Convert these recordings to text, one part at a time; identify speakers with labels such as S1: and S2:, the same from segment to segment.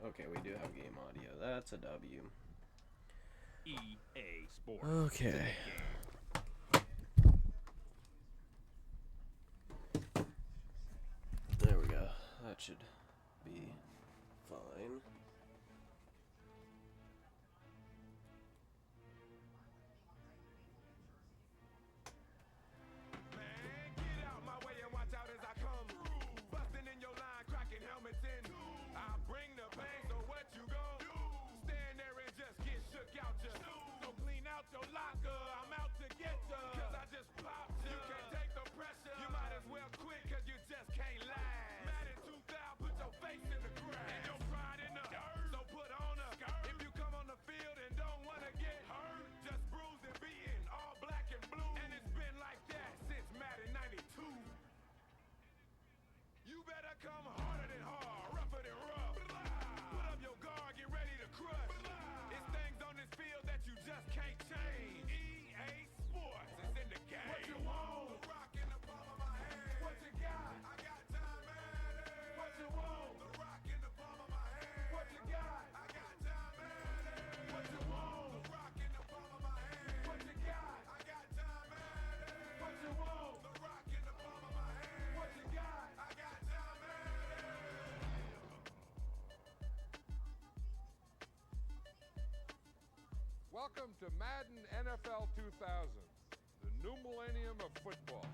S1: Okay, we do have game audio. That's a W.
S2: EA Sports.
S1: Okay. There we go. That should be fine.
S3: Welcome to Madden NFL 2000, the new millennium of football.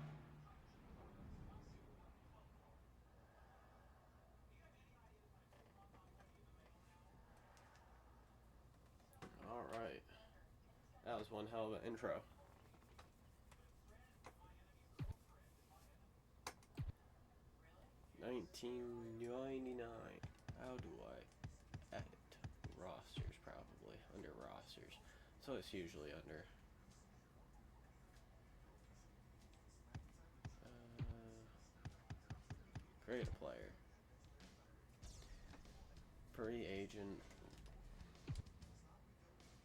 S1: Alright. That was one hell of an intro. $19.99. How do I edit rosters? Probably under rosters. So it's usually under. Create a player. Free agent.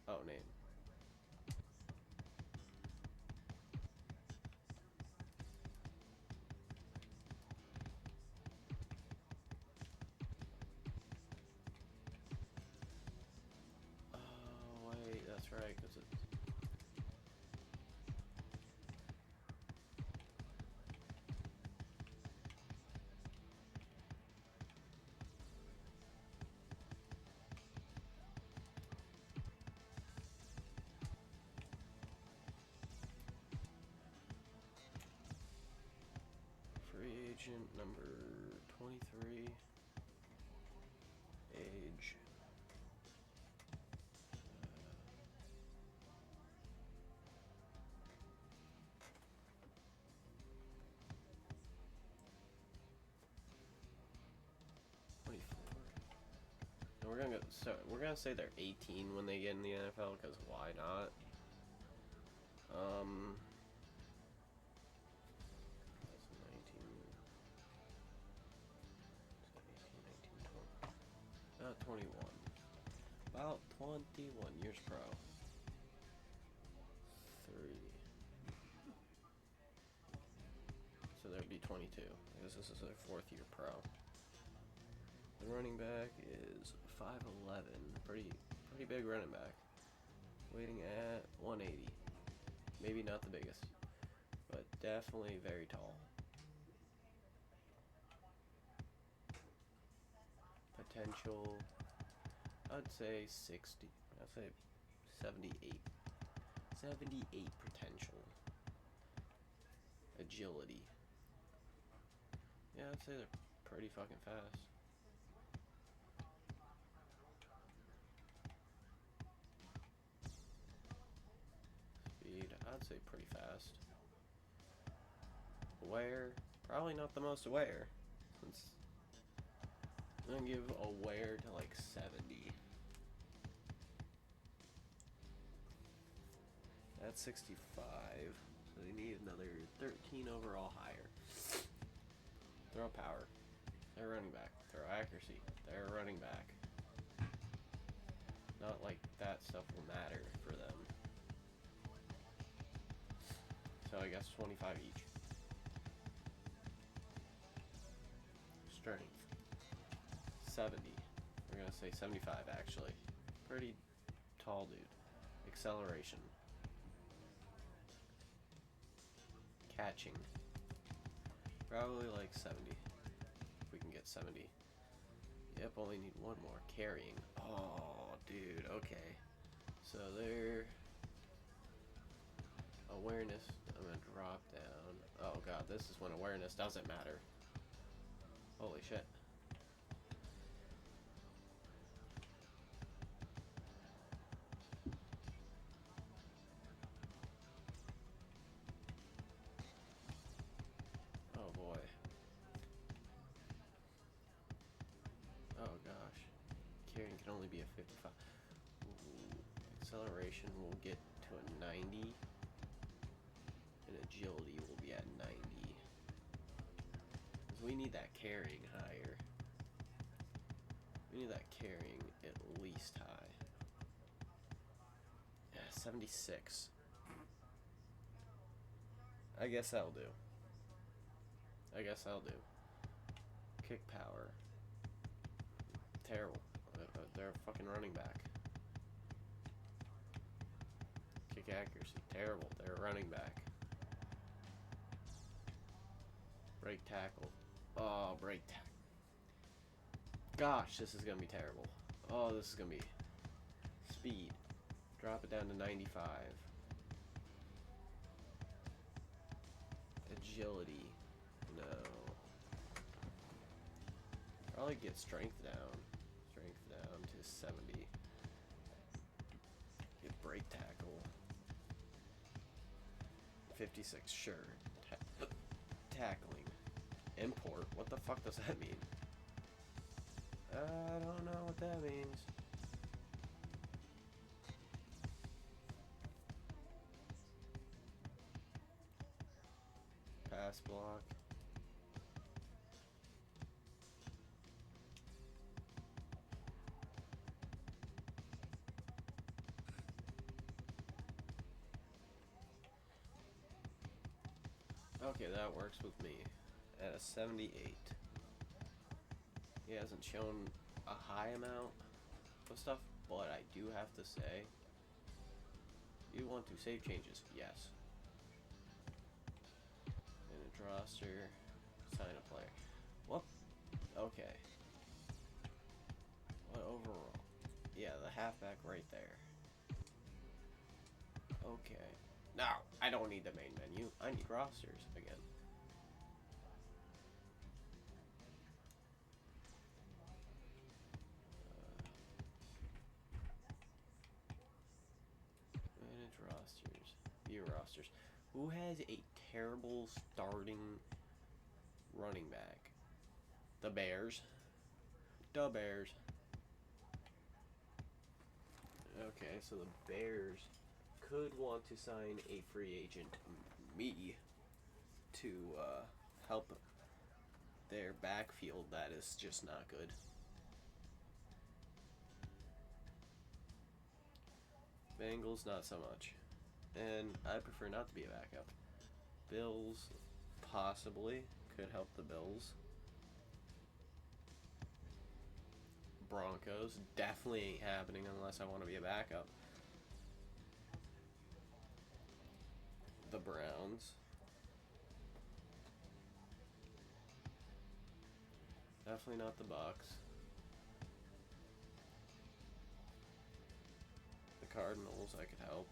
S1: Oh, name. Oh, wait, that's right, because it's. Free agent number 23. Age. And we're gonna say they're 18 when they get in the NFL, because why not? That's 19. 21. About 21 years pro. 3. So there'd be 22, because this is their 4th year pro. The running back is 5'11", pretty big running back. Waiting at 180. Maybe not the biggest, but definitely very tall. Potential, I'd say 60. I'd say 78. 78 potential. Agility. Yeah, I'd say they're pretty fucking fast. Speed, I'd say pretty fast. Aware, probably not the most aware. Since I'm gonna give aware to like 70. That's 65. So they need another 13 overall higher. Throw power. They're running back. Throw accuracy. They're running back. Not like that stuff will matter for them. So I guess 25 each. Strength. 70. We're gonna say 75 actually. Pretty tall dude. Acceleration. Catching. Probably like 70. If we can get 70. Yep, only need one more. Carrying. Oh, dude, okay. So there. Awareness. I'm gonna drop down. Oh god, this is when awareness doesn't matter. Holy shit. Oh boy. Oh gosh. Carrying can only be a 55. Ooh. Acceleration will get to a 90. And agility will be at 90. Because we need that carrying higher. We need that carrying at least high. Yeah, 76. I guess that'll do. Kick power. Terrible. They're a fucking running back. Kick accuracy. Terrible. They're a running back. Break tackle. Oh, break tackle. Gosh, this is gonna be terrible. Oh, this is gonna be speed. Drop it down to 95. Agility. No. Probably get strength down. Strength down to 70. Get break tackle. 56, sure. Tackling. Import? What the fuck does that mean? I don't know what that means. Pass block. Okay, that works with me. At a 78. He hasn't shown a high amount of stuff, but I do have to say, you want to save changes? Yes. Manage roster, sign a player. What? Okay. What overall? Yeah, the halfback right there. Okay. Now, I don't need the main menu. I need rosters again. Manage rosters. View rosters. Who has a terrible starting running back? The Bears. The Bears. Okay, so the Bears could want to sign a free agent, me, to help their backfield that is just not good. Bengals, not so much. And I prefer not to be a backup. Bills, possibly, could help the Bills. Broncos, definitely ain't happening unless I want to be a backup. The Browns. Definitely not the Bucks. The Cardinals, I could help.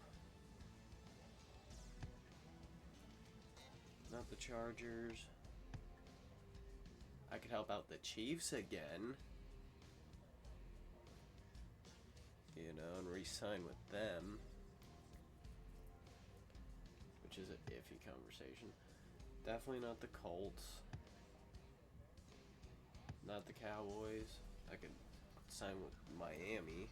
S1: Not the Chargers. I could help out the Chiefs again. You know, and re-sign with them. Which is an iffy conversation. Definitely not the Colts. Not the Cowboys. I could sign with Miami.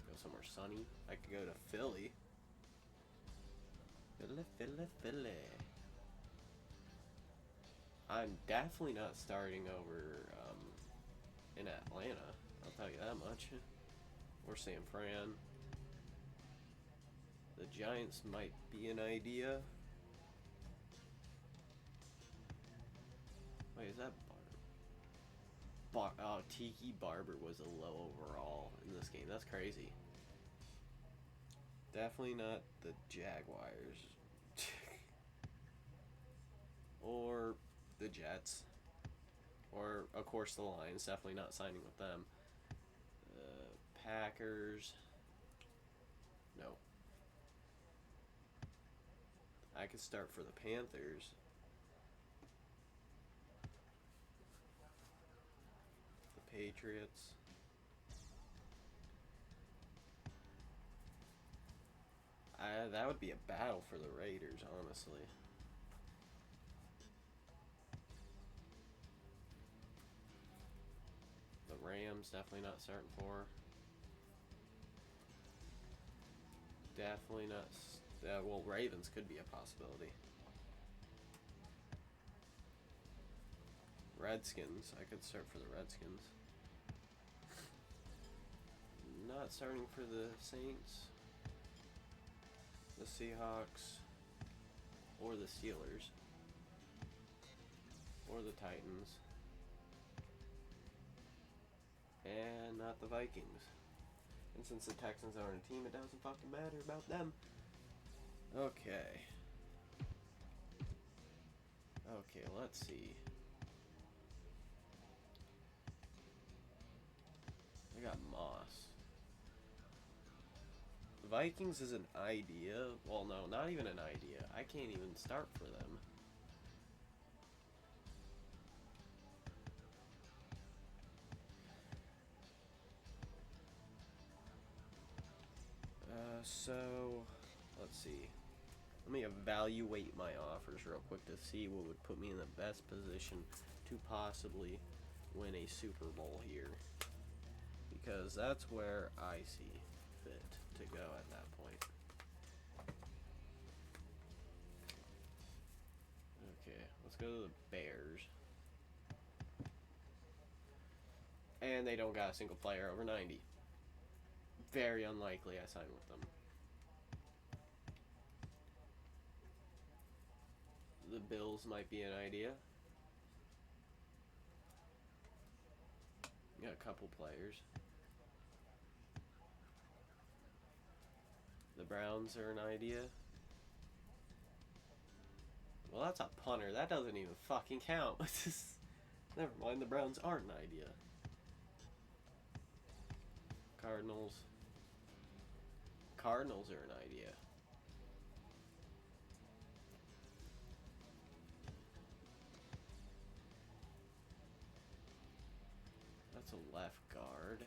S1: Go somewhere sunny. I could go to Philly. Philly. I'm definitely not starting over in Atlanta. I'll tell you that much. Or San Fran. The Giants might be an idea. Wait, is that Bart? Tiki Barber was a low overall in this game. That's crazy. Definitely not the Jaguars. Or the Jets. Or, of course, the Lions. Definitely not signing with them. Packers. No. I could start for the Panthers. The Patriots. That would be a battle for the Raiders, honestly. The Rams, definitely not starting for. Definitely not. Well, Ravens could be a possibility. Redskins, I could start for the Redskins. Not starting for the Saints, the Seahawks, or the Steelers, or the Titans, and not the Vikings. And since the Texans aren't a team, it doesn't fucking matter about them. Okay. Okay, let's see. I got Moss. The Vikings is an idea. Well, no, not even an idea. I can't even start for them. So, let's see. Let me evaluate my offers real quick to see what would put me in the best position to possibly win a Super Bowl here. Because that's where I see fit to go at that point. Okay, let's go to the Bears. And they don't got a single player over 90. Very unlikely I sign with them. The Bills might be an idea. Got a couple players. The Browns are an idea. Well, that's a punter. That doesn't even fucking count. Never mind, the Browns aren't an idea. Cardinals. Cardinals are an idea. That's a left guard.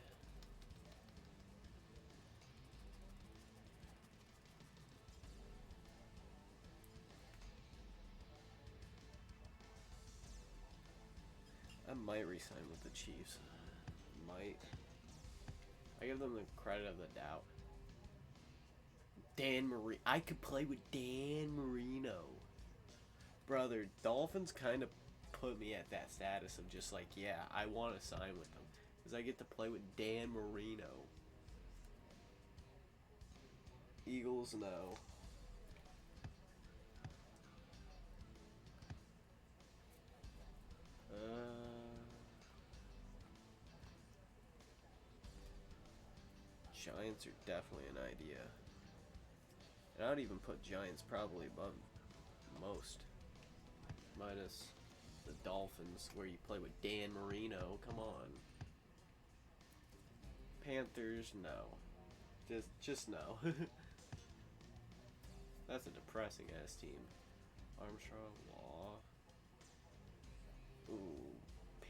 S1: I might resign with the Chiefs. Might. I give them the credit of the doubt. Dan Marino. I could play with Dan Marino. Brother, Dolphins kind of put me at that status of just like, yeah, I want to sign with them. Because I get to play with Dan Marino. Eagles, no. Giants are definitely an idea. And I'd even put Giants probably above most. Minus the Dolphins, where you play with Dan Marino. Come on. Panthers, no. Just no. That's a depressing ass team. Armstrong, Law. Ooh.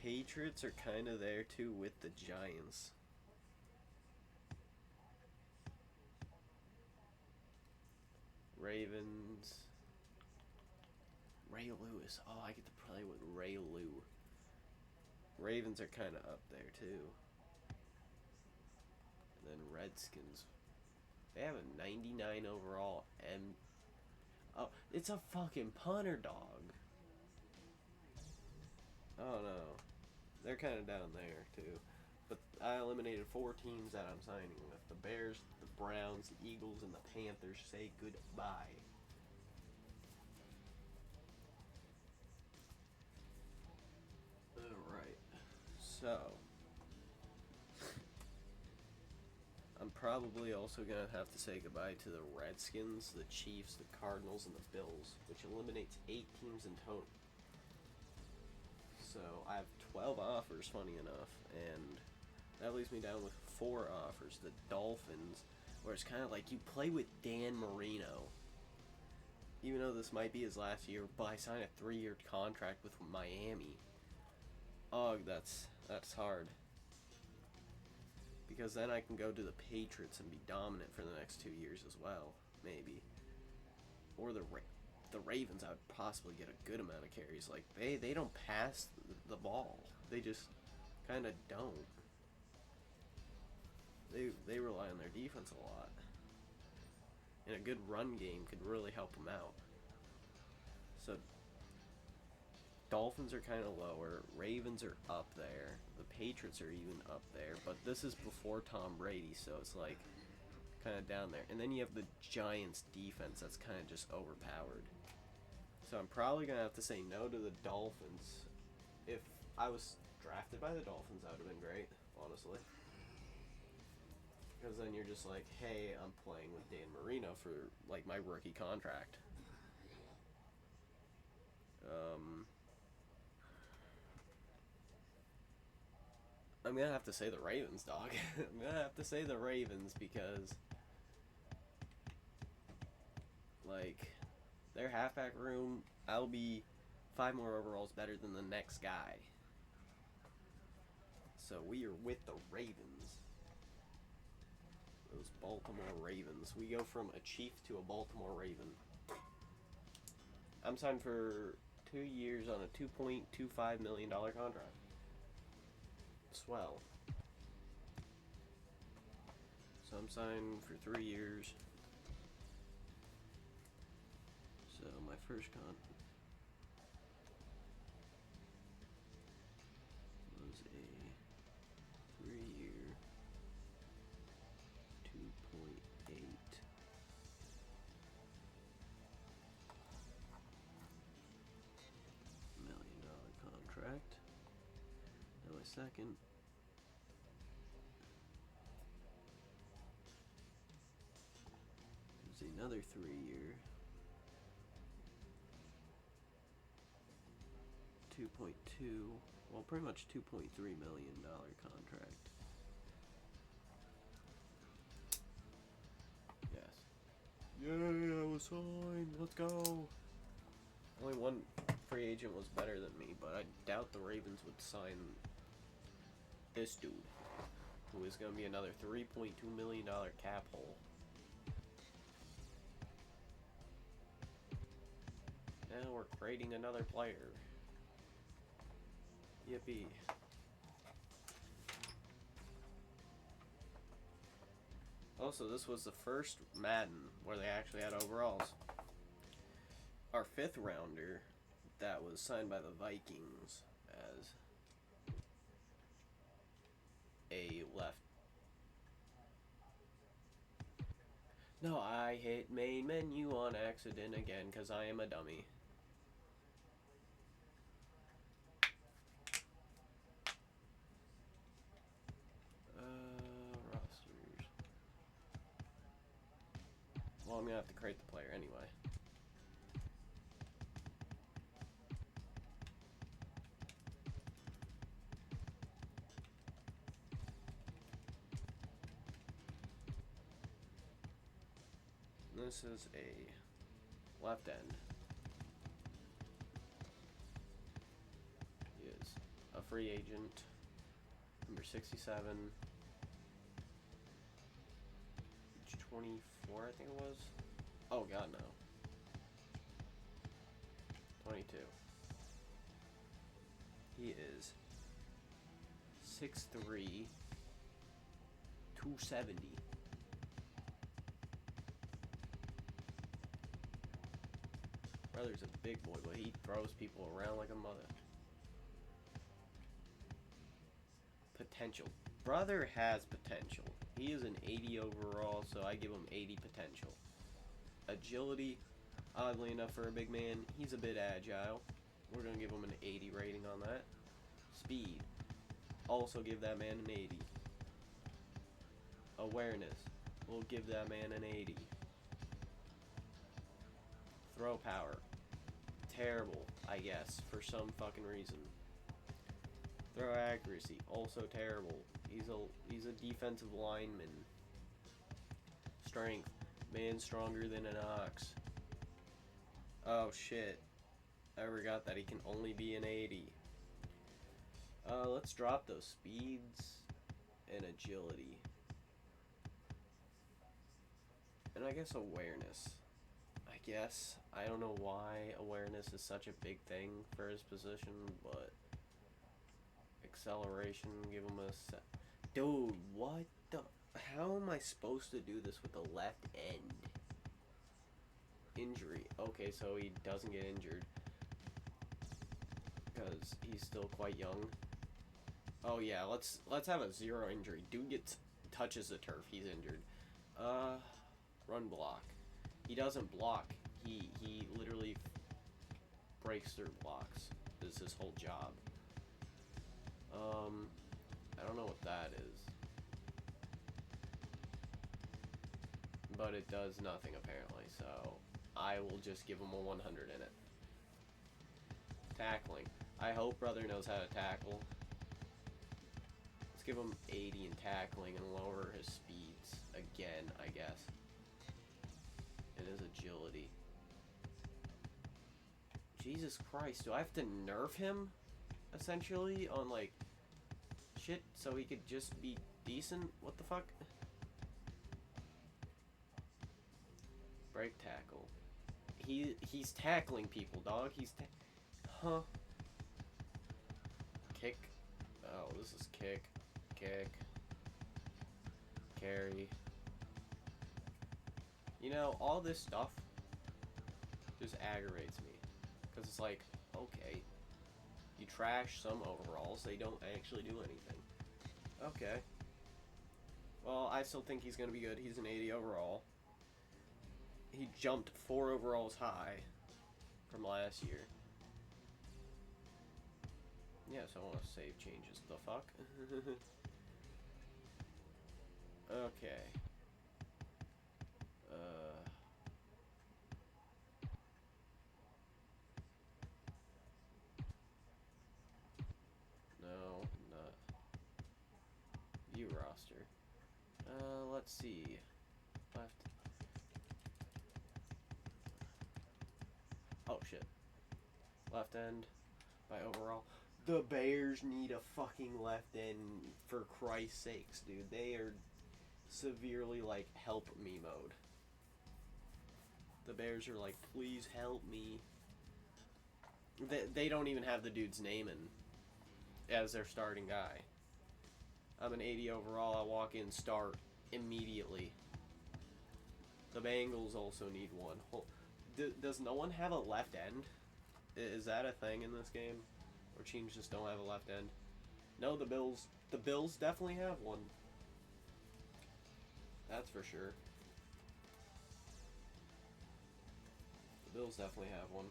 S1: Patriots are kind of there too with the Giants. Ravens. Ray Lewis. Oh, I get to play with Ray Lou. Ravens are kind of up there too. And then Redskins. They have a 99 overall. Oh, it's a fucking punter, dog. Oh no. They're kind of down there too. But I eliminated 4 teams that I'm signing with. The Bears, the Browns, the Eagles, and the Panthers. Say goodbye. Alright. So, So, I'm probably also going to have to say goodbye to the Redskins, the Chiefs, the Cardinals, and the Bills, which eliminates 8 teams in total. So, I have 12 offers, funny enough, and that leaves me down with 4 offers. The Dolphins, where it's kind of like you play with Dan Marino. Even though this might be his last year, but I signed a 3-year contract with Miami. Ugh, that's hard. Because then I can go to the Patriots and be dominant for the next 2 years as well, maybe. Or the Ravens, I would possibly get a good amount of carries. Like, they don't pass the ball. They just kind of don't. They rely on their defense a lot. And a good run game could really help them out. So, Dolphins are kind of lower. Ravens are up there. The Patriots are even up there. But this is before Tom Brady, so it's like kind of down there. And then you have the Giants defense that's kind of just overpowered. So I'm probably going to have to say no to the Dolphins. If I was drafted by the Dolphins, that would have been great, honestly. Because then you're just like, hey, I'm playing with Dan Marino for, like, my rookie contract. I'm going to have to say the Ravens, dog. I'm going to have to say the Ravens because, like, their halfback room, I'll be 5 more overalls better than the next guy. So we are with the Ravens. Those Baltimore Ravens. We go from a Chief to a Baltimore Raven. I'm signed for 2 years on a $2.25 million contract. Swell. So I'm signed for 3 years. So my first contract was a 3-year, $2.8 million contract. Now my second is another 3-year, 2.2, well, pretty much $2.3 million contract. Yes. Yeah, I was signed. Let's go. Only one free agent was better than me, but I doubt the Ravens would sign this dude, who is going to be another $3.2 million cap hole. And we're creating another player. Yippee. Also, this was the first Madden where they actually had overalls. Our 5th rounder that was signed by the Vikings as a left. No, I hit main menu on accident again because I am a dummy. Rosters. Well, I'm going to have to create the player anyway. This is a left end. He is a free agent, number 67, age 24, I think it was. Oh god, no. 22. He is 6'3", 270. Brother's a big boy, but he throws people around like a mother. Potential. Brother has potential. He is an 80 overall, so I give him 80 potential. Agility, oddly enough for a big man, he's a bit agile. We're going to give him an 80 rating on that. Speed. Also give that man an 80. Awareness. We'll give that man an 80. Throw power. Terrible, I guess, for some fucking reason. Throw accuracy. Also terrible. He's a defensive lineman. Strength. Man stronger than an ox. Oh shit. I forgot that he can only be an 80. Let's drop those speeds and agility. And I guess awareness. I don't know why awareness is such a big thing for his position, but acceleration, give him a set. Dude, what the? How am I supposed to do this with the left end? Injury. Okay, so he doesn't get injured because he's still quite young. Oh yeah, let's have a 0 injury. Dude touches the turf, he's injured. Run block. He doesn't block. He literally breaks through blocks. This is his whole job. I don't know what that is. But it does nothing apparently, so I will just give him a 100 in it. Tackling. I hope brother knows how to tackle. Let's give him 80 in tackling and lower his speeds again, I guess. And his agility. Jesus Christ, do I have to nerf him? Essentially, on like shit, so he could just be decent? What the fuck? Break tackle. He's tackling people, dog. Huh? Kick. Oh, this is kick. Kick. Carry. You know, all this stuff just aggravates me. Because it's like, okay, you trash some overalls, they don't actually do anything. Okay. Well, I still think he's going to be good. He's an 80 overall. He jumped 4 overalls high from last year. Yeah, so I want to save changes. The fuck? Okay. No, not. View roster. Let's see. Left. Oh shit. Left end by overall. The Bears need a fucking left end, for Christ's sakes, dude. They are severely like help me mode. The Bears are like, please help me. They don't even have the dude's name in as their starting guy. I'm an 80 overall. I walk in, start immediately. The Bengals also need one. Does no one have a left end? Is that a thing in this game? Or teams just don't have a left end? No, the Bills definitely have one. That's for sure. The Bills definitely have one.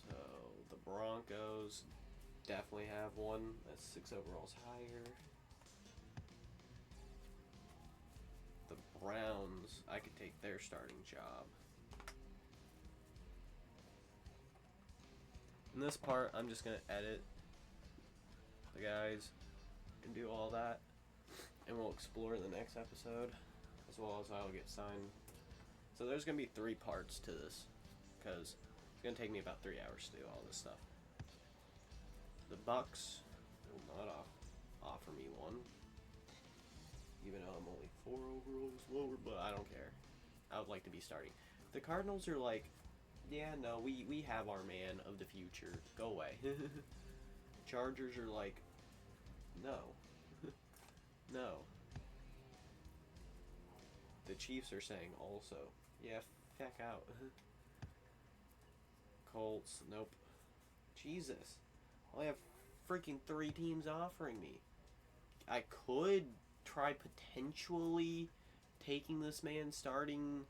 S1: So the Broncos definitely have one. That's 6 overalls higher. The Browns, I could take their starting job. In this part, I'm just gonna edit the guys and do all that, and we'll explore in the next episode, as well as I'll get signed. So there's gonna be 3 parts to this, because it's gonna take me about 3 hours to do all this stuff. The Bucks will not offer me one, even though I'm only 4 overalls lower, but I don't care. I would like to be starting. The Cardinals are like, yeah, no, we have our man of the future. Go away. Chargers are like, no. No. The Chiefs are saying also, yeah, feck out. Colts, nope. Jesus. I have freaking 3 teams offering me. I could try potentially taking this man's starting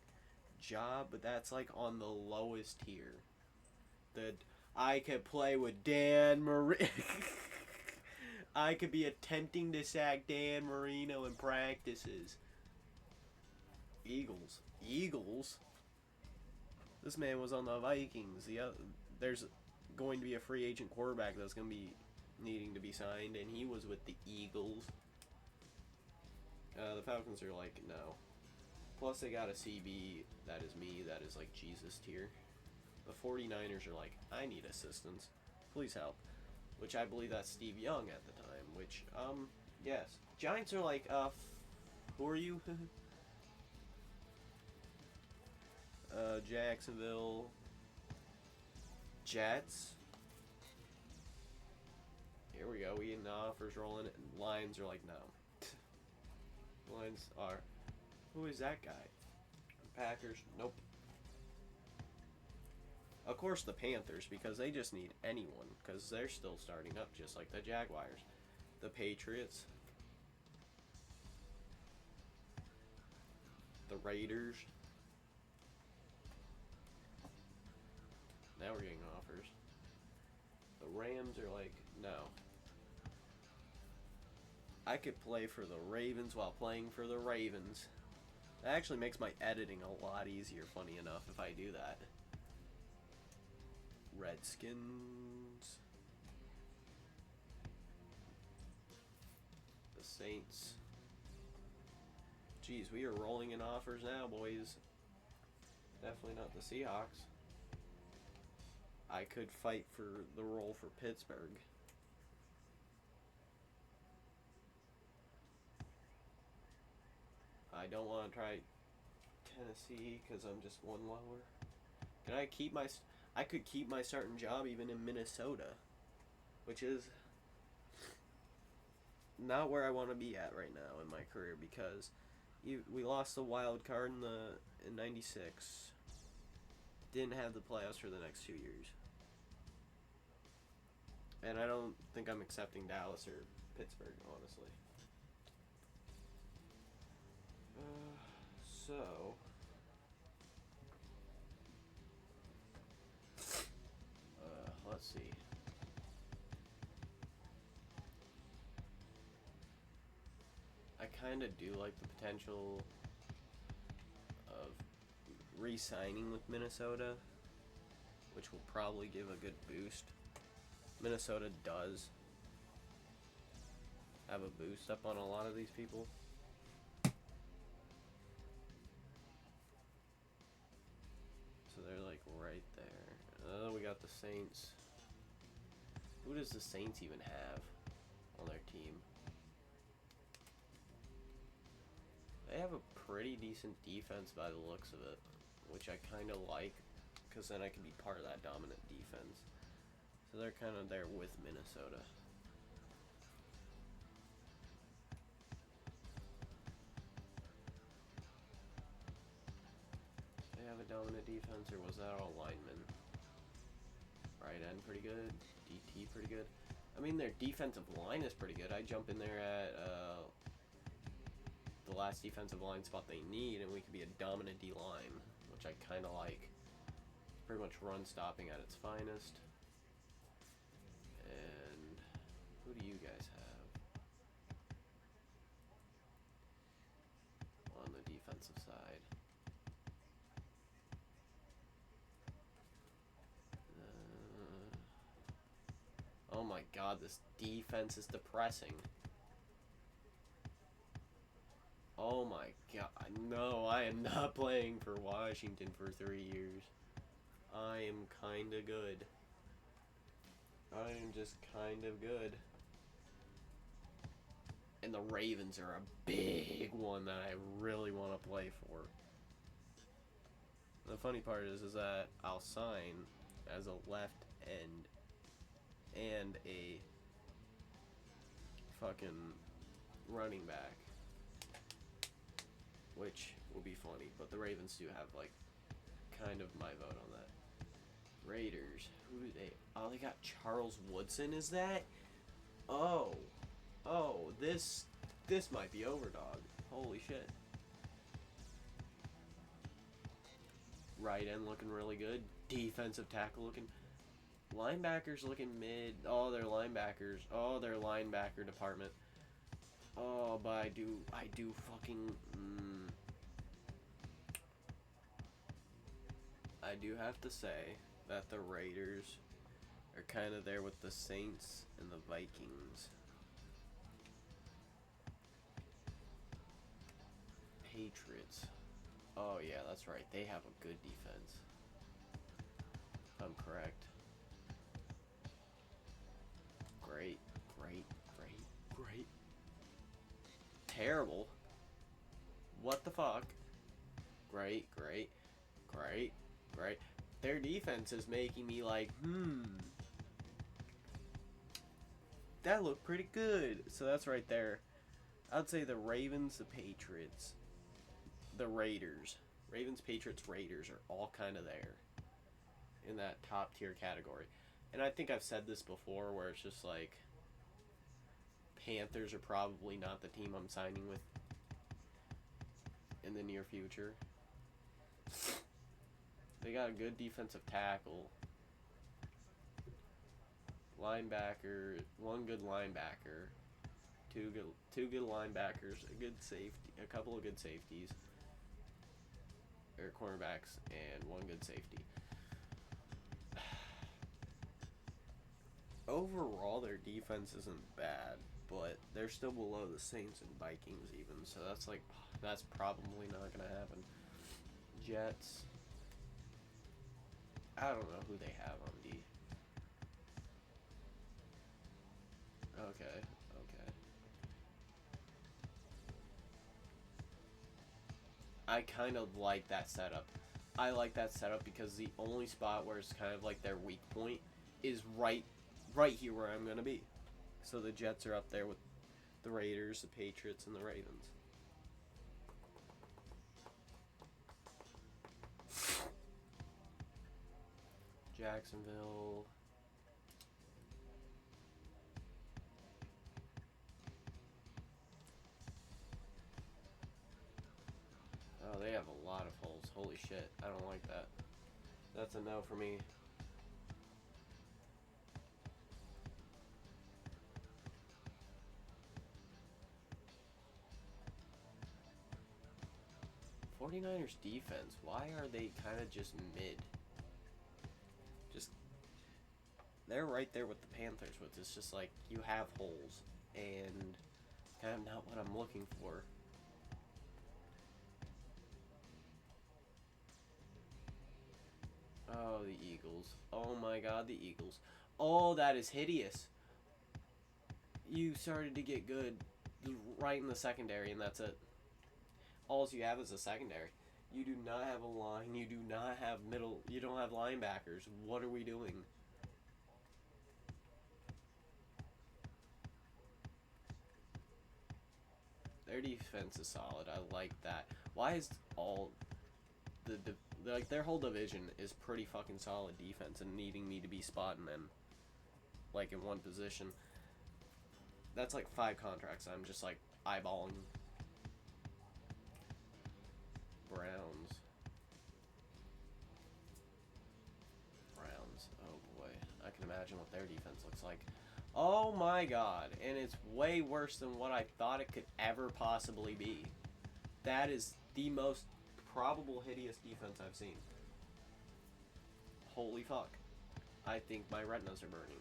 S1: job, but that's like on the lowest tier. I could play with Dan Marino. I could be attempting to sack Dan Marino in practices. Eagles. Eagles? This man was on the Vikings. There's going to be a free agent quarterback that's going to be needing to be signed, and he was with the Eagles. The Falcons are like, no. Plus, they got a CB that is me, that is like Jesus tier. The 49ers are like, I need assistance. Please help. Which I believe that's Steve Young at the time. Which, yes. Giants are like, who are you? Jacksonville Jets. Here we go. We getting the offers rolling. And Lions are like, no. Lions are, who is that guy? Packers, nope. Of course the Panthers, because they just need anyone, because they're still starting up just like the Jaguars. The Patriots. The Raiders. Now we're getting offers. The Rams are like, no. I could play for the Ravens while playing for the Ravens. That actually makes my editing a lot easier, funny enough, if I do that. Redskins. The Saints. Jeez, we are rolling in offers now, boys. Definitely not the Seahawks. I could fight for the role for Pittsburgh. I don't want to try Tennessee because I'm just one lower. Can I keep my... I could keep my starting job even in Minnesota, which is not where I want to be at right now in my career, because we lost the wild card in '96. Didn't have the playoffs for the next 2 years. And I don't think I'm accepting Dallas or Pittsburgh, honestly. So... let's see. I kind of do like the potential of re-signing with Minnesota, which will probably give a good boost. Minnesota does have a boost up on a lot of these people. So they're like right there. Oh, we got the Saints. Who does the Saints even have on their team? They have a pretty decent defense by the looks of it, which I kind of like, because then I can be part of that dominant defense. So they're kind of there with Minnesota. They have a dominant defense, or was that all linemen? Right end pretty good, DT pretty good. I mean, their defensive line is pretty good. I jump in there at the last defensive line spot they need, and we could be a dominant D-line, which I kind of like. Pretty much run stopping at its finest. And who do you guys have on the defensive side? Oh my god, this defense is depressing. Oh my god, no, I am not playing for Washington for 3 years. I am kinda good. I am just kind of good. And the Ravens are a big one that I really want to play for. The funny part is that I'll sign as a left end and a fucking running back, which will be funny, but the Ravens do have like kind of my vote on that. Raiders, who do they? Oh, they got Charles Woodson. Is that? Oh, this might be overdog. Holy shit. Right end looking really good. Defensive tackle looking. Linebackers looking mid. Oh, their linebackers. Oh, their linebacker department. Oh, but I do fucking. I do have to say that the Raiders are kind of there with the Saints and the Vikings. Patriots. Oh, yeah, that's right. They have a good defense. If I'm correct. Great. Terrible. What the fuck? Great. Their defense is making me like, that looked pretty good. So that's right there. I'd say the Ravens, the Patriots, the Raiders. Ravens, Patriots, Raiders are all kind of there in that top tier category. And I think I've said this before where it's just like Panthers are probably not the team I'm signing with in the near future. They got a good defensive tackle, linebacker, one good linebacker, two good linebackers, a good safety, a couple of good safeties, or cornerbacks, and one good safety. Overall, their defense isn't bad, but they're still below the Saints and Vikings even, so that's probably not gonna happen. Jets. I don't know who they have on D. Okay. I kind of like that setup. I like that setup because the only spot where it's kind of like their weak point is right here where I'm gonna be. So the Jets are up there with the Raiders, the Patriots, and the Ravens. Jacksonville. Oh, they have a lot of holes. Holy shit. I don't like that. That's a no for me. '49ers defense. Why are they kind of just mid? They're right there with the Panthers, which is just like, you have holes, and kind of not what I'm looking for. Oh, the Eagles. Oh my god, the Eagles. Oh, that is hideous. You started to get good right in the secondary, and that's it. All you have is a secondary. You do not have a line. You do not have middle. You don't have linebackers. What are we doing? Their defense is solid. I like that. Why is all like their whole division is pretty fucking solid defense and needing me to be spotting them like in one position. That's like 5 contracts. I'm just like eyeballing. Browns. Oh boy, I can imagine what their defense looks like. Oh my god, and it's way worse than what I thought it could ever possibly be. That is the most probable hideous defense I've seen. Holy fuck. I think my retinas are burning.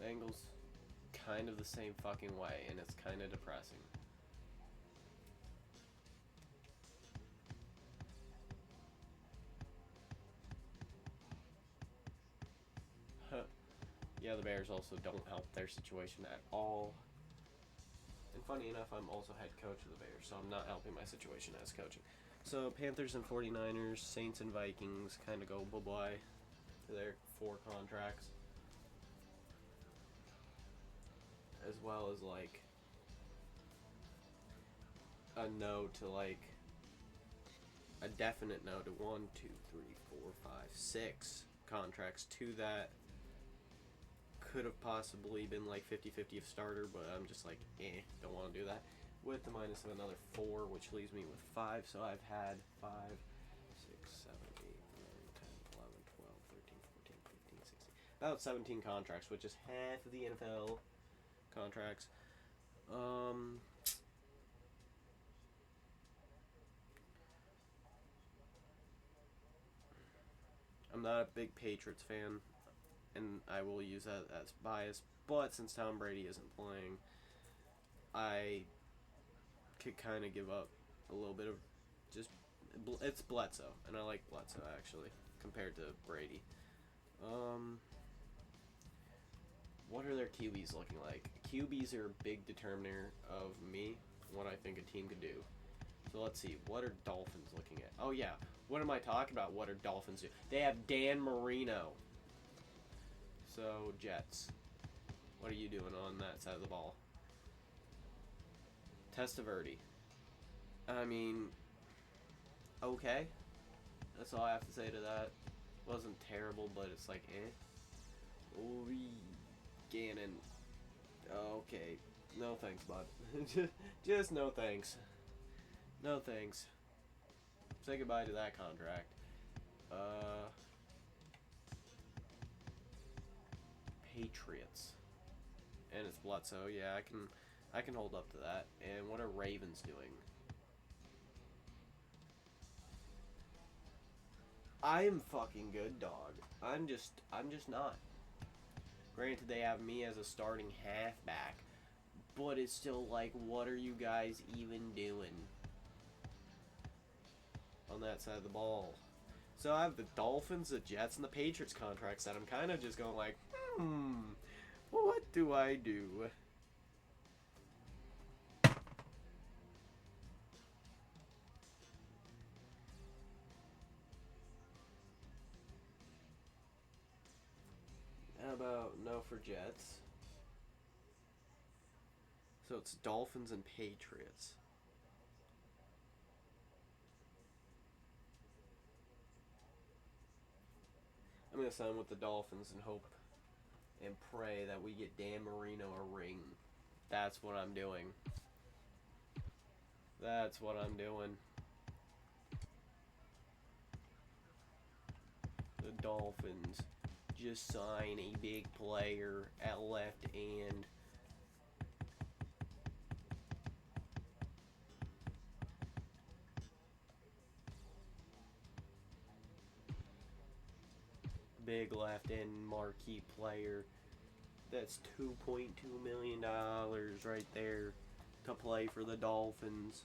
S1: Bengals, kind of the same fucking way, and it's kind of depressing. Yeah, the Bears also don't help their situation at all. And funny enough, I'm also head coach of the Bears, so I'm not helping my situation as coaching. So Panthers and 49ers, Saints and Vikings kind of go bye-bye to their 4 contracts. As well as like a no to like a definite no to 1, 2, 3, 4, 5, 6 contracts to that could have possibly been like 50-50 of starter, but I'm just like, don't want to do that. with the minus of another 4, which leaves me with 5. So I've had 5, 6, 7, 8, 9, 10, 11, 12, 13, 14, 15, 16. About 17 contracts, which is half of the NFL contracts. I'm not a big Patriots fan, and I will use that as bias. But since Tom Brady isn't playing, I could kind of give up a little bit of just. It's Bledsoe, and I like Bledsoe actually compared to Brady. What are their QBs looking like? QBs are a big determiner of me, what I think a team could do. So let's see, what are Dolphins looking at? Oh yeah, what am I talking about? What are Dolphins do? They have Dan Marino. So, Jets. What are you doing on that side of the ball? Testaverde. I mean, okay. That's all I have to say to that. Wasn't terrible, but it's like, eh. Gannon. Okay. No thanks, bud. Just no thanks. No thanks. Say goodbye to that contract. Patriots. And it's Bledsoe. Yeah, I can hold up to that. And what are Ravens doing? I am fucking good, dog. I'm just not. Granted, they have me as a starting halfback, but it's still like, what are you guys even doing on that side of the ball? So I have the Dolphins, the Jets, and the Patriots contracts that I'm kind of just going like, what do I do? How about no for Jets? So it's Dolphins and Patriots. I'm going to sign with the Dolphins and hope and pray that we get Dan Marino a ring. That's what I'm doing. That's what I'm doing. The Dolphins just sign a big player at left end. Big left end marquee player. That's $2.2 million right there to play for the Dolphins.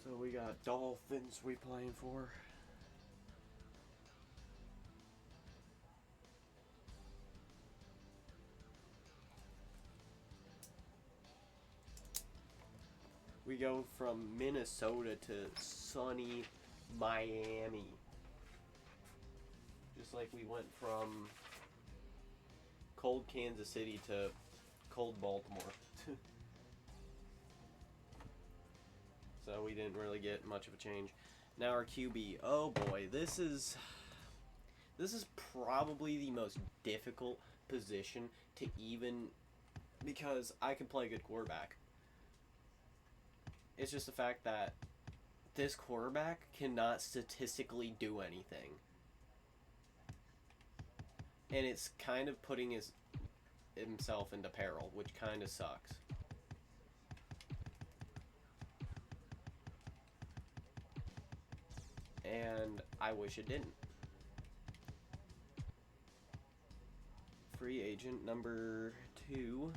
S1: So we got Dolphins we playing for. We go from Minnesota to sunny Miami. Just like we went from cold Kansas City to cold Baltimore. So we didn't really get much of a change. Now our QB. Oh boy, this is probably the most difficult position to even, because I can play a good quarterback. It's just the fact that this quarterback cannot statistically do anything. And it's kind of putting himself into peril, which kind of sucks. And I wish it didn't. Free agent number 2.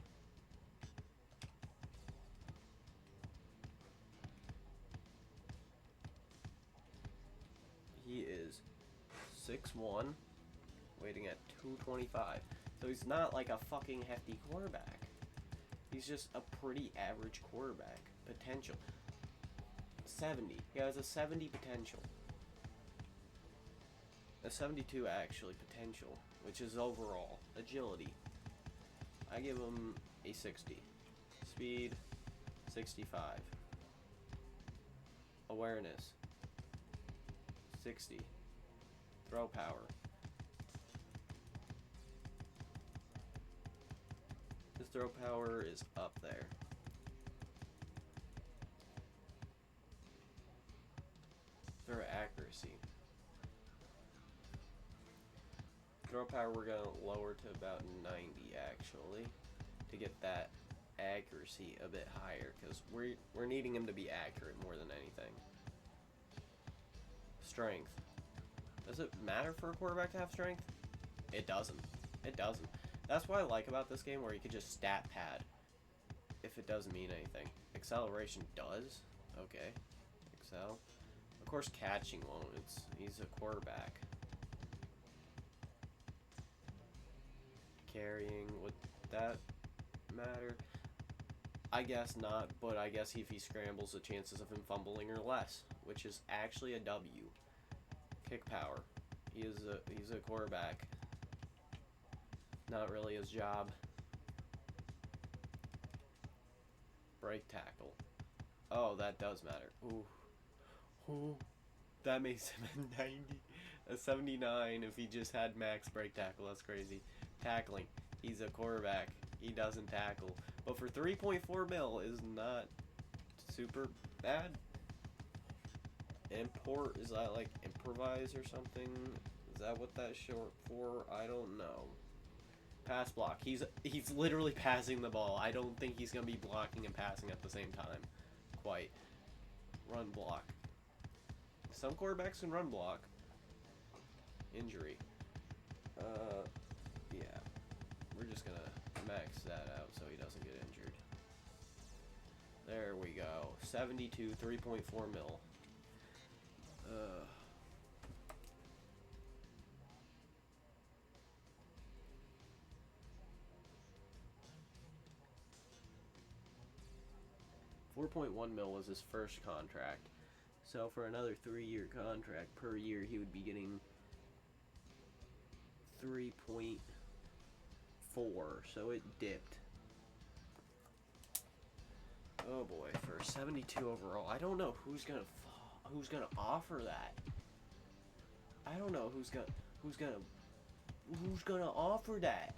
S1: He is 6'1", weighing at 225. So he's not like a fucking hefty quarterback. He's just a pretty average quarterback. Potential. 70. He has a 70 potential. A 72 actually potential, which is overall. Agility. I give him a 60. Speed, 65. Awareness, 60. Throw power. His throw power is up there. Throw accuracy. Throw power we're going to lower to about 90 actually to get that accuracy a bit higher because we're needing him to be accurate more than anything. Strength. Does it matter for a quarterback to have strength? It doesn't. It doesn't. That's what I like about this game where you could just stat pad if it doesn't mean anything. Acceleration does. Okay. Excel. Of course catching won't. He's a quarterback. Carrying, would that matter? I guess not, but I guess if he scrambles, the chances of him fumbling are less, which is actually a W. Kick power. He's a quarterback. Not really his job. Break tackle. Oh, that does matter. Ooh. Ooh. That makes him a 90. A 79 if he just had max break tackle. That's crazy. Tackling. He's a quarterback. He doesn't tackle. But for 3.4 mil is not super bad. Import, is that like improvise or something? Is that what that's short for? I don't know. Pass block. He's literally passing the ball. I don't think he's going to be blocking and passing at the same time. Quite. Run block. Some quarterbacks can run block. Injury. Yeah. We're just going to max that out so he doesn't get injured. There we go. 72, 3.4 mil. 4.1 mil was his first contract. So for another 3-year contract per year, he would be getting 3.4. So it dipped. Oh boy, for 72 overall, I don't know who's gonna offer that. I don't know who's gonna offer that.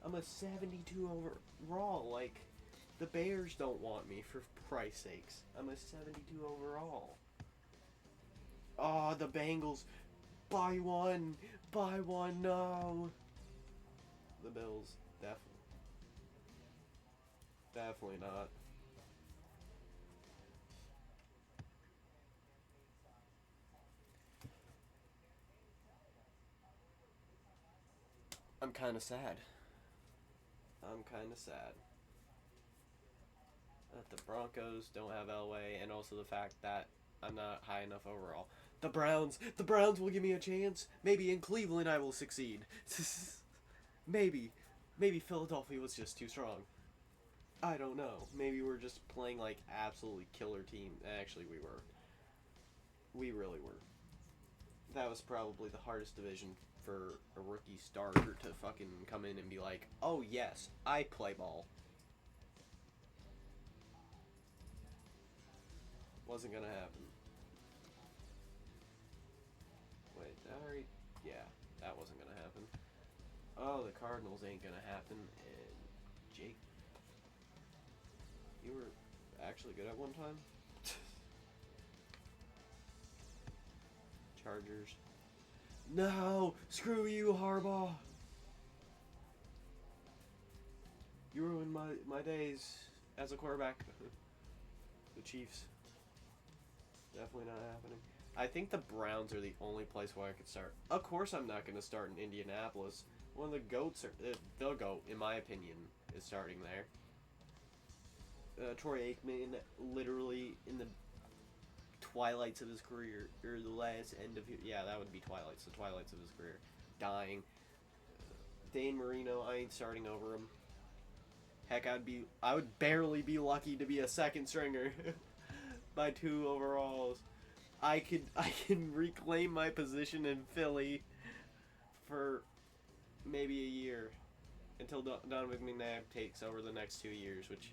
S1: I'm a 72 overall. Like, the Bears don't want me, for Christ's sakes. I'm a 72 overall. Oh, the Bengals. Buy one, no. The Bills, definitely not. I'm kind of sad. That the Broncos don't have Elway, and also the fact that I'm not high enough overall. The Browns will give me a chance. Maybe in Cleveland I will succeed. Maybe Philadelphia was just too strong. I don't know. Maybe we're just playing like absolutely killer team. Actually, we were. We really were. That was probably the hardest division for a rookie starter to fucking come in and be like, oh yes, I play ball. Wasn't gonna happen. Wait, yeah, that wasn't gonna happen. Oh, the Cardinals ain't gonna happen. And Jake, you were actually good at one time? Chargers. No! Screw you, Harbaugh! You ruined my days as a quarterback. The Chiefs. Definitely not happening. I think the Browns are the only place where I could start. Of course I'm not going to start in Indianapolis. One of the GOATs, the GOAT, in my opinion, is starting there. Troy Aikman, literally in the twilights of his career, or the last end of yeah, that would be twilights. The twilights of his career, dying. Dan Marino, I ain't starting over him. Heck, I would barely be lucky to be a second stringer by 2 overalls. I can reclaim my position in Philly for maybe a year until Donovan McNabb takes over the next 2 years, which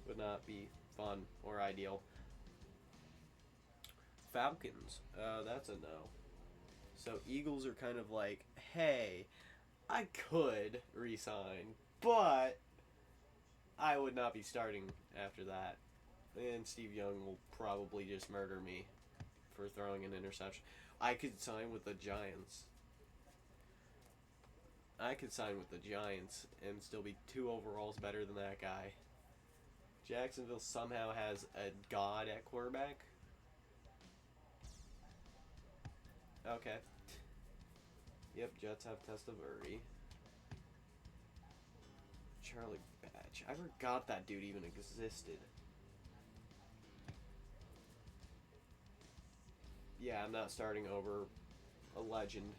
S1: would not be fun or ideal. Falcons, that's a no. So Eagles are kind of like, hey, I could resign, but I would not be starting after that. And Steve Young will probably just murder me for throwing an interception. I could sign with the Giants. And still be 2 overalls better than that guy. Jacksonville somehow has a god at quarterback. Okay. Yep, Jets have Testaverde. Charlie Batch. I forgot that dude even existed. Yeah, I'm not starting over a legend.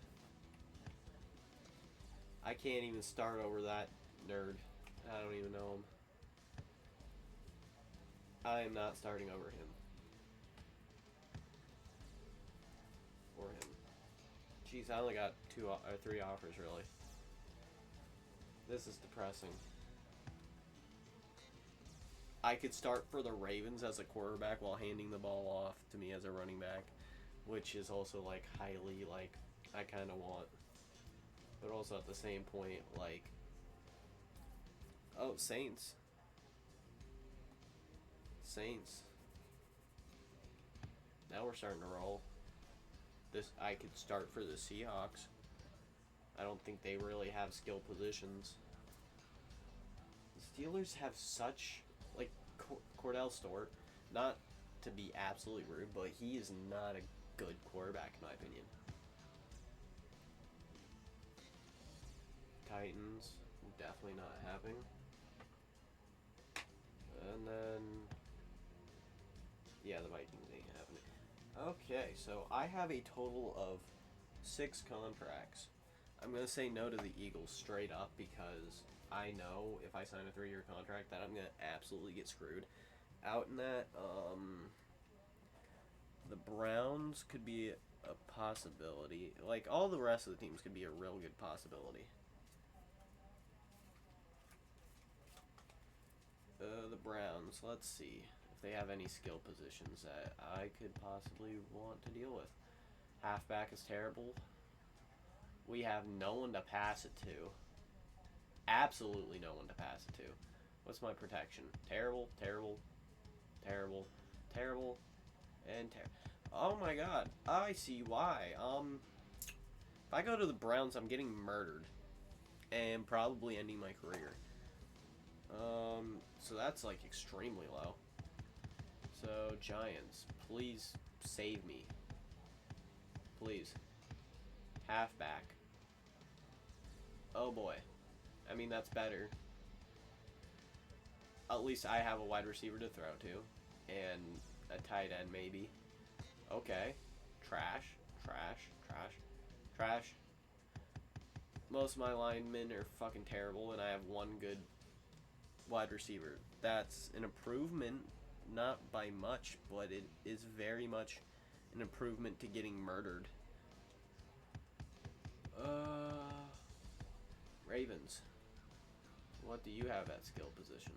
S1: I can't even start over that nerd. I don't even know him. I am not starting over him. Or him. Jeez, I only got 2 or 3 offers, really. This is depressing. I could start for the Ravens as a quarterback while handing the ball off to me as a running back, which is also, like, highly, like, I kind of want. But also at the same point, like, oh, Saints. Now we're starting to roll. I could start for the Seahawks. I don't think they really have skill positions. The Steelers have such, like, Cordell Stewart, not to be absolutely rude, but he is not a good quarterback in my opinion. Titans, definitely not happening. And then, yeah, the Vikings ain't happening. Okay, so I have a total of 6 contracts. I'm going to say no to the Eagles straight up because I know if I sign a 3-year contract that I'm going to absolutely get screwed. Out in that, the Browns could be a possibility. Like, all the rest of the teams could be a real good possibility. The Browns, let's see if they have any skill positions that I could possibly want to deal with. Halfback is terrible. We have no one to pass it to. Absolutely no one to pass it to. What's my protection? Terrible, terrible, terrible, terrible, and terrible. Oh my god, I see why. If I go to the Browns, I'm getting murdered. And probably ending my career. So that's like extremely low. So Giants, please save me. Please. Halfback. Oh boy. I mean, that's better. At least I have a wide receiver to throw to. And a tight end maybe. Okay. Trash. Trash. Trash. Trash. Most of my linemen are fucking terrible and I have one good wide receiver. That's an improvement, not by much, but it is very much an improvement to getting murdered. Ravens. What do you have at skill position?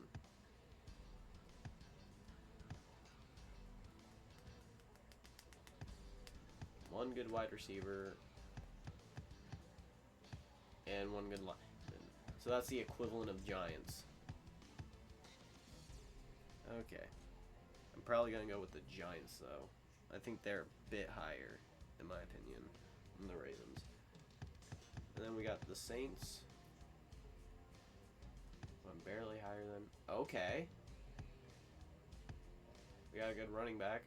S1: One good wide receiver and one good lineman. So that's the equivalent of Giants. Okay. I'm probably going to go with the Giants, though. I think they're a bit higher, in my opinion, than the Ravens. And then we got the Saints. I'm barely higher than... Okay. We got a good running back.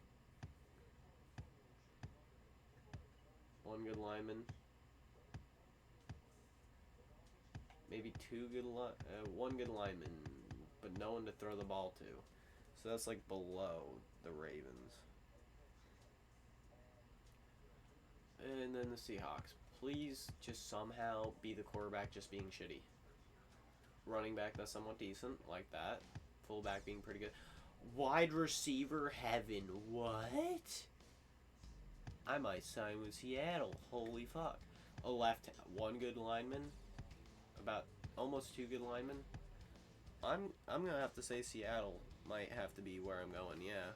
S1: One good lineman. Maybe one good lineman, but no one to throw the ball to. So that's like below the Ravens. and then the Seahawks. Please just somehow be the quarterback just being shitty. Running back that's somewhat decent, like that. Fullback being pretty good. Wide receiver heaven. What? I might sign with Seattle. Holy fuck. A left, one good lineman. About almost two good linemen. I'm gonna have to say Seattle might have to be where I'm going. Yeah.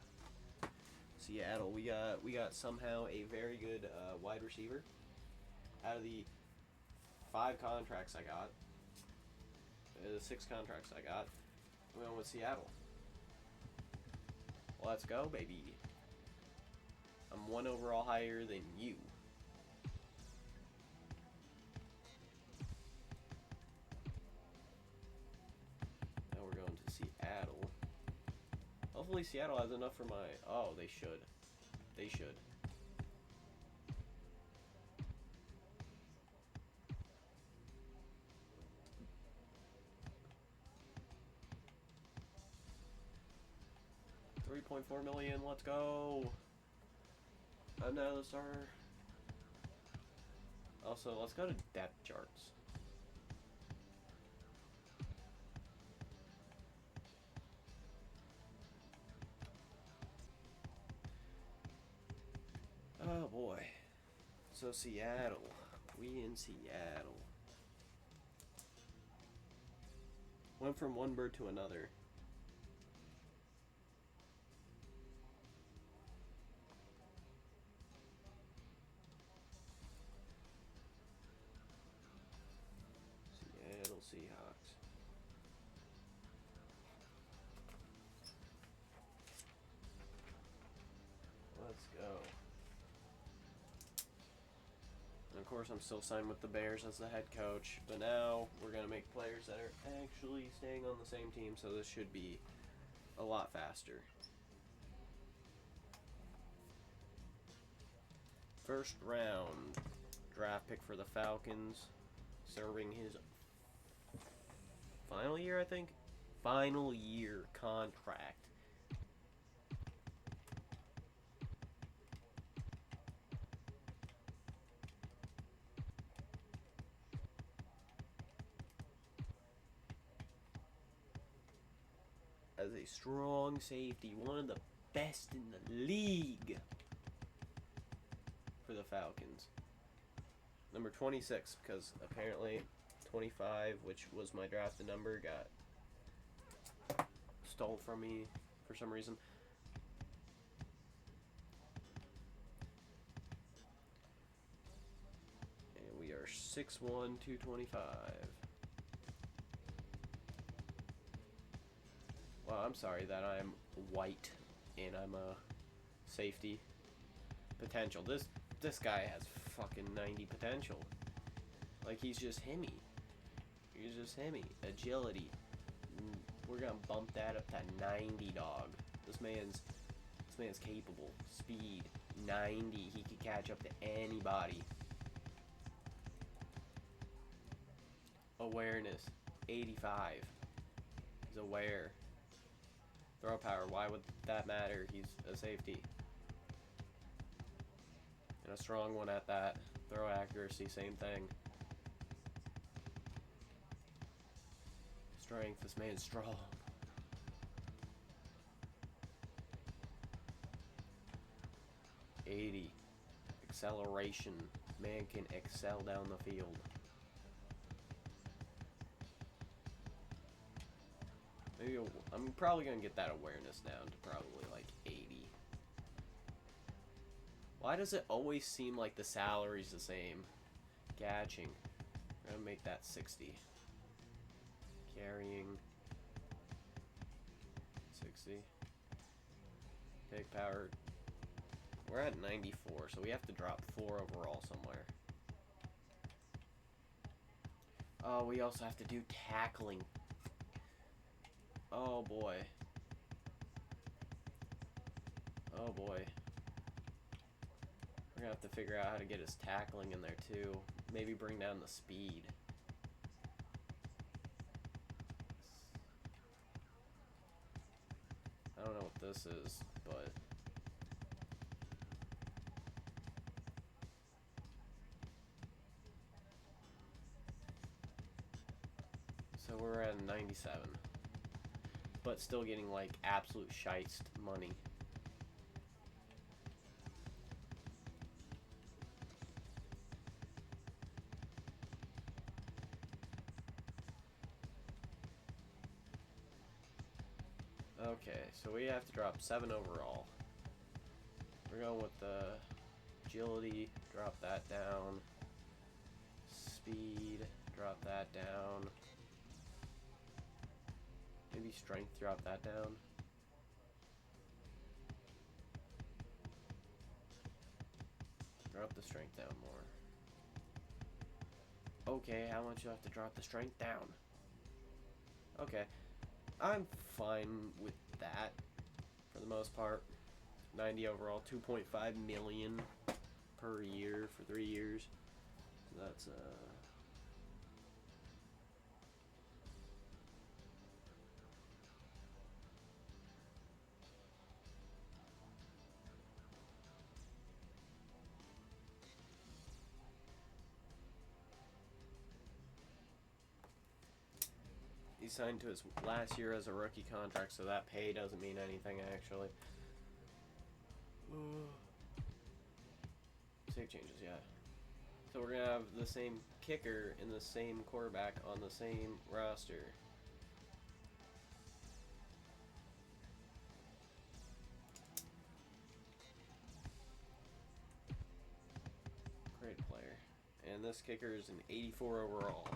S1: Seattle. We got somehow a very good wide receiver. Out of the 5 contracts I got, the 6 contracts I got, we went with Seattle. Let's go, baby. I'm 1 overall higher than you. Now we're going to Seattle. Hopefully Seattle has enough for my... Oh, they should. They should. $3.4 million, let's go. Another starter. Also, let's go to depth charts. Oh boy. So Seattle. We in Seattle. Went from one bird to another. Seattle Seahawks. Let's go. And of course, I'm still signed with the Bears as the head coach, but now we're going to make players that are actually staying on the same team, so this should be a lot faster. First round draft pick for the Falcons, serving his final year, I think? Final year contract. As a strong safety, one of the best in the league for the Falcons. Number 26, because apparently 25, which was my drafted number, got stole from me for some reason. And we are 6'1", 225. Well, I'm sorry that I'm white and I'm a safety. Potential. This guy has fucking 90 potential. Like, he's just himmy. He's just himmy. Agility. We're gonna bump that up to 90, dog. This man's capable. Speed 90. He could catch up to anybody. Awareness 85. He's aware. Throw power, why would that matter? He's a safety. And a strong one at that. Throw accuracy, same thing. Strength, this man's strong. $80. Acceleration. Man can excel down the field. Maybe I'm probably going to get that awareness down to probably like 80. Why does it always seem like the salary's the same? Catching. I'm going to make that 60. Carrying. 60. Take power. We're at 94, so we have to drop 4 overall somewhere. Oh, we also have to do tackling. Oh boy. Oh boy. We're gonna have to figure out how to get his tackling in there too. Maybe bring down the speed. I don't know what this is, but So we're at 97. But still getting like absolute shiced money. Okay, so we have to drop 7 overall. We're going with the agility, drop that down. Speed, drop that down. Maybe strength, drop that down. Drop the strength down more. Okay, how much do I have to drop the strength down? Okay, I'm fine with that for the most part. 90 overall, 2.5 million per year for 3 years. So that's he signed to his last year as a rookie contract, so that pay doesn't mean anything actually. Save changes, yeah. So we're gonna have the same kicker and the same quarterback on the same roster. Great player. And this kicker is an 84 overall.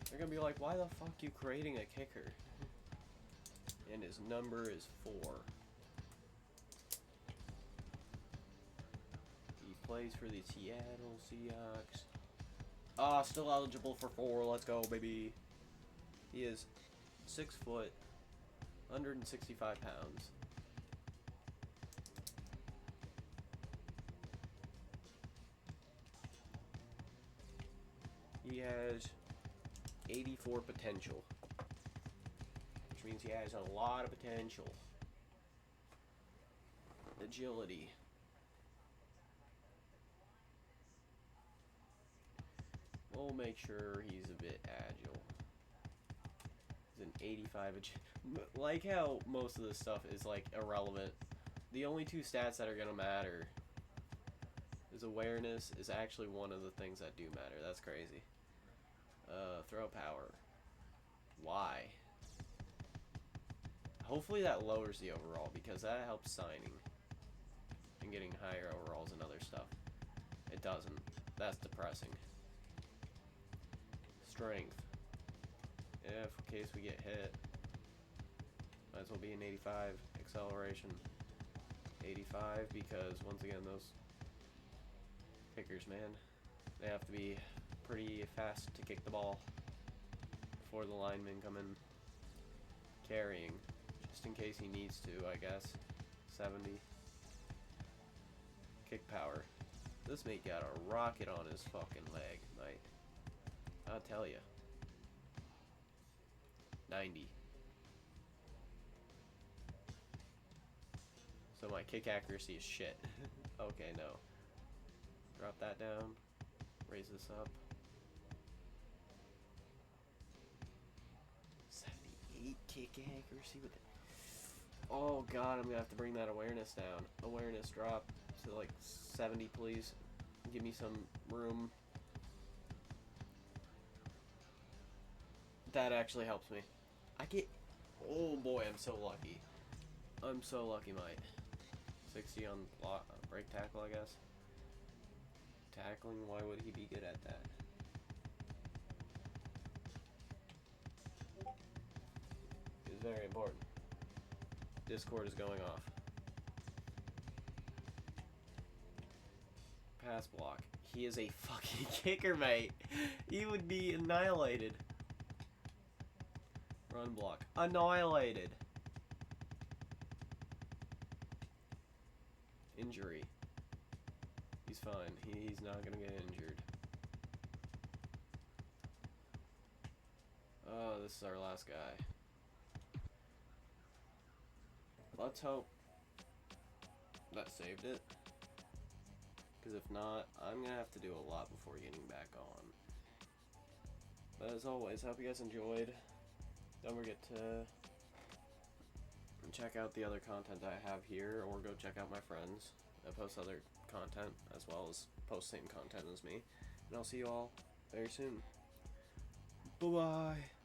S1: They're gonna be like, why the fuck you creating a kicker? And his number is 4. He plays for the Seattle Seahawks. Ah, still eligible for 4. Let's go, baby. He is 6 foot, 165 pounds. He has 84 potential, which means he has a lot of potential. Agility. We'll make sure he's a bit agile. He's an 85. Like how most of this stuff is like irrelevant. The only 2 stats that are gonna matter is awareness is actually one of the things that do matter. That's crazy. Throw power. Why? Hopefully that lowers the overall because that helps signing and getting higher overalls and other stuff. It doesn't. That's depressing. Strength. If in case we get hit, might as well be an 85. Acceleration. 85 because once again those kickers, man, they have to be pretty fast to kick the ball before the linemen come in carrying, just in case he needs to, I guess. 70. Kick power. This mate got a rocket on his fucking leg, mate. I'll tell ya. 90. So my kick accuracy is shit. Okay, no. Drop that down. Raise this up. 78 kick accuracy with it. Oh god, I'm gonna have to bring that awareness down. Awareness drop to like 70, please. Give me some room. That actually helps me. I get... Oh boy, I'm so lucky. I'm so lucky, mate. 60 on block, break tackle, I guess. Tackling, why would he be good at that? It's very important. Discord is going off. Pass block. He is a fucking kicker, mate. He would be annihilated. Run block. Annihilated. Injury. He's fine. He's not gonna get injured. Oh, this is our last guy. Let's hope that saved it. Because if not, I'm going to have to do a lot before getting back on. But as always, I hope you guys enjoyed. Don't forget to check out the other content I have here, or go check out my friends. I post other content as well as post same content as me. And I'll see you all very soon. Bye-bye.